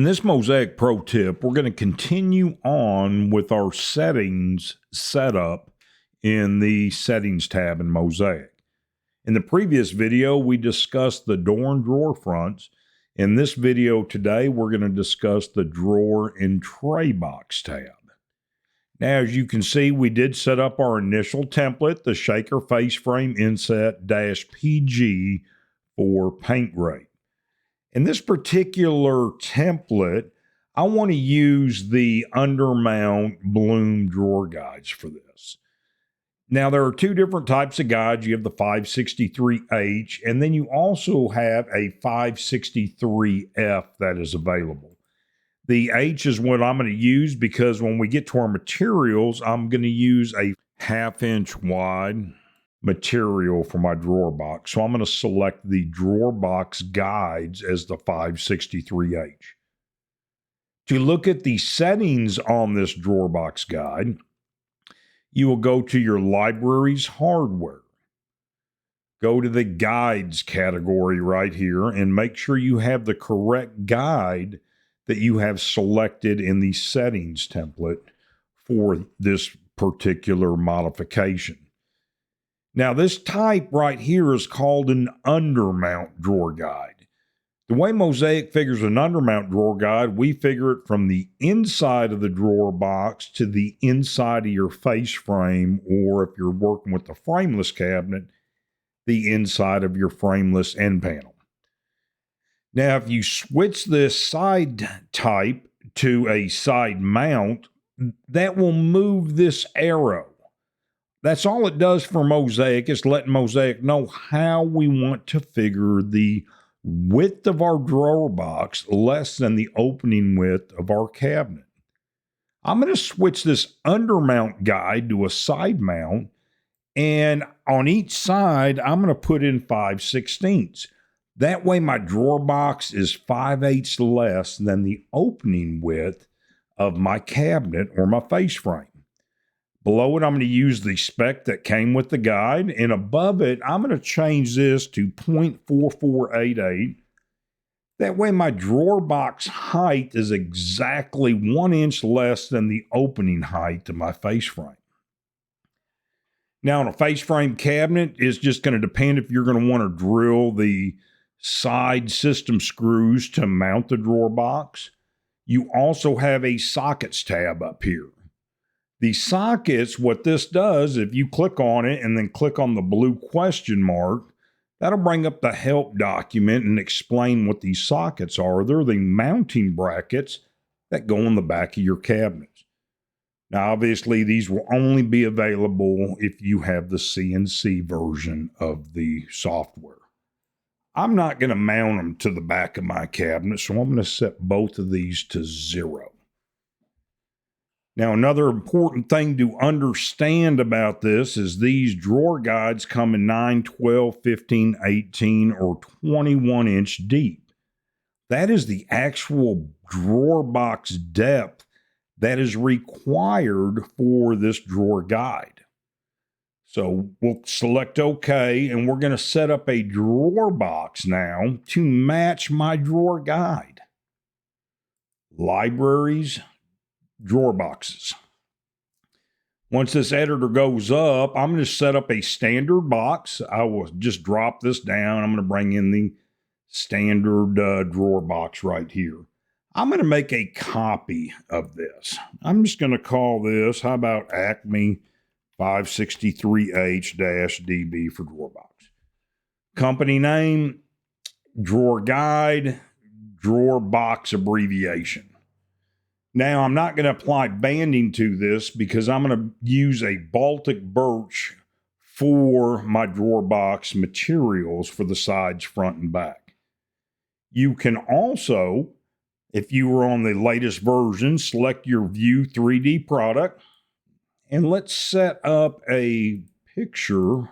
In this Mosaic Pro tip, we're going to continue on with our settings setup in the Settings tab in Mosaic. In the previous video, we discussed the door and drawer fronts. In this video today, we're going to discuss the drawer and tray box tab. Now, as you can see, we did set up our initial template, the Shaker Face Frame Inset-PG for paint grade. In this particular template, I want to use the undermount bloom drawer guides for this. Now, there are two different types of guides. You have the 563H, and then you also have a 563F that is available. The H is what I'm going to use because when we get to our materials, I'm going to use a 1/2 inch wide material for my drawer box. So I'm going to select the drawer box guides as the 563H. To look at the settings on this drawer box guide, you will go to your library's hardware. Go to the guides category right here and make sure you have the correct guide that you have selected in the settings template for this particular modification. Now, this type right here is called an undermount drawer guide. The way Mosaic figures an undermount drawer guide, we figure it from the inside of the drawer box to the inside of your face frame, or if you're working with the frameless cabinet, the inside of your frameless end panel. Now, if you switch this side type to a side mount, that will move this arrow. That's all it does for Mosaic, is letting Mosaic know how we want to figure the width of our drawer box less than the opening width of our cabinet. I'm going to switch this undermount guide to a side mount, and on each side, I'm going to put in 5/16. That way my drawer box is 5/8 less than the opening width of my cabinet or my face frame. Below it, I'm going to use the spec that came with the guide, and above it, I'm going to change this to 0.4488. That way my drawer box height is exactly 1 inch less than the opening height of my face frame. Now, on a face frame cabinet, it's just going to depend if you're going to want to drill the side system screws to mount the drawer box. You also have a sockets tab up here. The sockets, what this does, if you click on it and then click on the blue question mark, that'll bring up the help document and explain what these sockets are. They're the mounting brackets that go in the back of your cabinets. Now, obviously, these will only be available if you have the CNC version of the software. I'm not going to mount them to the back of my cabinet, so I'm going to set both of these to 0. Now, another important thing to understand about this is these drawer guides come in 9, 12, 15, 18, or 21 inch deep. That is the actual drawer box depth that is required for this drawer guide. So we'll select OK, and we're going to set up a drawer box now to match my drawer guide. Libraries, drawer boxes. Once this editor goes up, I'm going to set up a standard box. I will just drop this down. I'm going to bring in the standard drawer box right here. I'm going to make a copy of this. I'm just going to call this, how about Acme 563H-DB for drawer box. Company name, drawer guide, drawer box abbreviation. Now, I'm not going to apply banding to this because I'm going to use a Baltic birch for my drawer box materials for the sides, front, and back. You can also, if you were on the latest version, select your View 3D product, and let's set up a picture,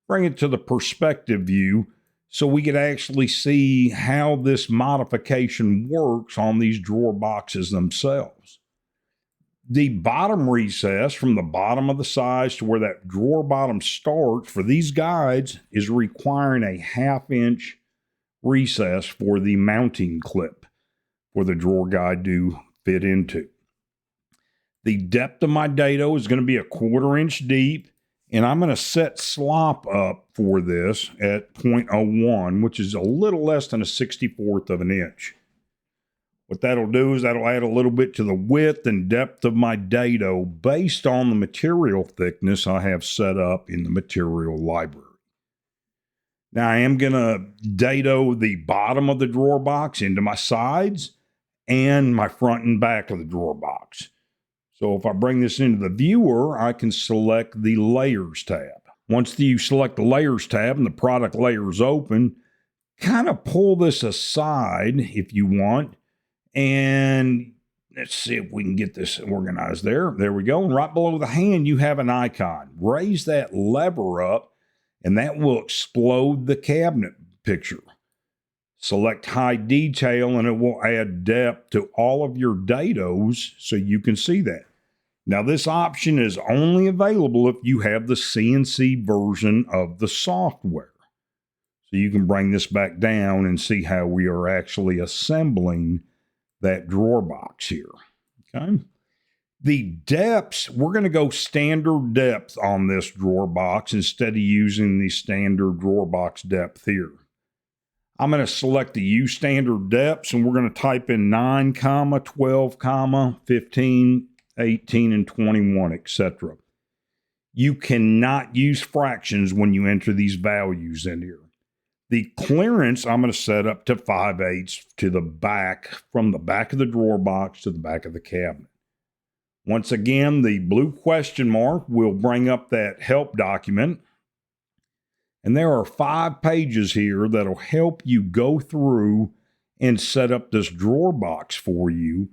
bring it to the perspective view, so we could actually see how this modification works on these drawer boxes themselves. The bottom recess from the bottom of the sides to where that drawer bottom starts for these guides is requiring a 1/2 inch recess for the mounting clip. for the drawer guide to fit into. The depth of my dado is going to be a 1/4 inch deep, and I'm going to set slop up for this at 0.01, which is a little less than a 64th of an inch. What that'll do is that'll add a little bit to the width and depth of my dado based on the material thickness I have set up in the material library. Now I am going to dado the bottom of the drawer box into my sides and my front and back of the drawer box. So if I bring this into the viewer, I can select the Layers tab. Once you select the Layers tab and the product layer is open, kind of pull this aside if you want. And let's see if we can get this organized there. There we go. And right below the hand, you have an icon. Raise that lever up, and that will explode the cabinet picture. Select high detail, and it will add depth to all of your dados so you can see that. Now, this option is only available if you have the CNC version of the software. So you can bring this back down and see how we are actually assembling that drawer box here. Okay. The depths, we're going to go standard depth on this drawer box instead of using the standard drawer box depth here. I'm going to select the use standard depths, and we're going to type in 9, 12, 15, 18, and 21, etc. You cannot use fractions when you enter these values in here. The clearance I'm going to set up to 5/8 to the back, from the back of the drawer box to the back of the cabinet. Once again, the blue question mark will bring up that help document. And there are 5 pages here that'll help you go through and set up this drawer box for you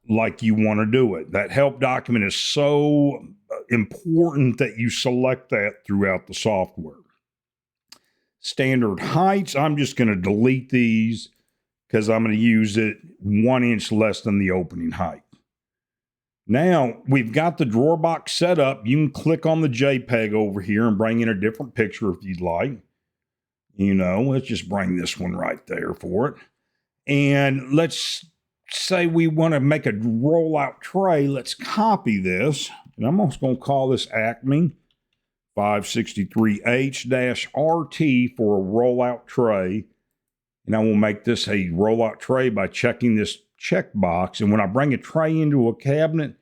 like you want to do it. That help document is so important that you select that throughout the software. Standard heights, I'm just going to delete these because I'm going to use it 1 inch less than the opening height. Now, we've got the drawer box set up. You can click on the JPEG over here and bring in a different picture if you'd like. You know, let's just bring this one right there for it. And let's say we want to make a rollout tray. Let's copy this. And I'm also going to call this Acme 563H-RT for a rollout tray. And I will make this a rollout tray by checking this checkbox. And when I bring a tray into a cabinet,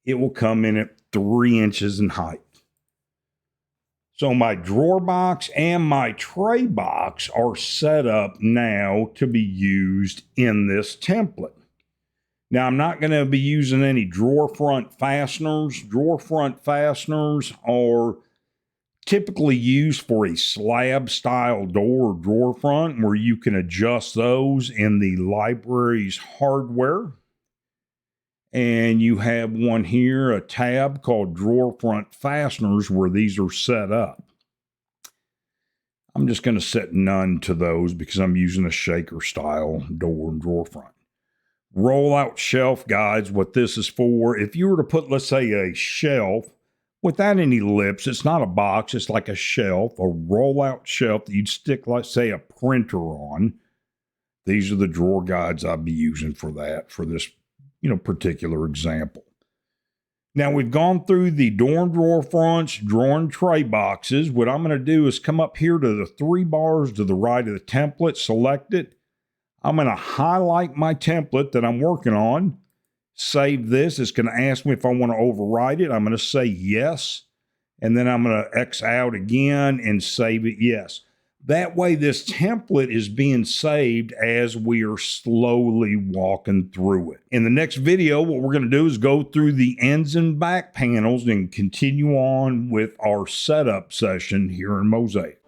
it will come in at 3 inches in height. So my drawer box and my tray box are set up now to be used in this template. Now, I'm not going to be using any drawer front fasteners. Drawer front fasteners are typically used for a slab style door or drawer front where you can adjust those in the library's hardware. And you have one here, a tab called drawer front fasteners, where these are set up. I'm just going to set none to those because I'm using a shaker style door and drawer front. Rollout shelf guides, what this is for. If you were to put, let's say, a shelf without any lips, it's not a box, it's like a shelf, a rollout shelf that you'd stick, let's say, a printer on. These are the drawer guides I'd be using for that, for this particular example. Now we've gone through the door and drawer fronts, drawer and tray boxes. What I'm going to do is come up here to the 3 bars to the right of the template, select it. I'm going to highlight my template that I'm working on, save this. It's going to ask me if I want to overwrite it. I'm going to say yes, and then I'm going to X out again and save it yes. That way, this template is being saved as we are slowly walking through it. In the next video, what we're going to do is go through the ends and back panels and continue on with our setup session here in Mosaic.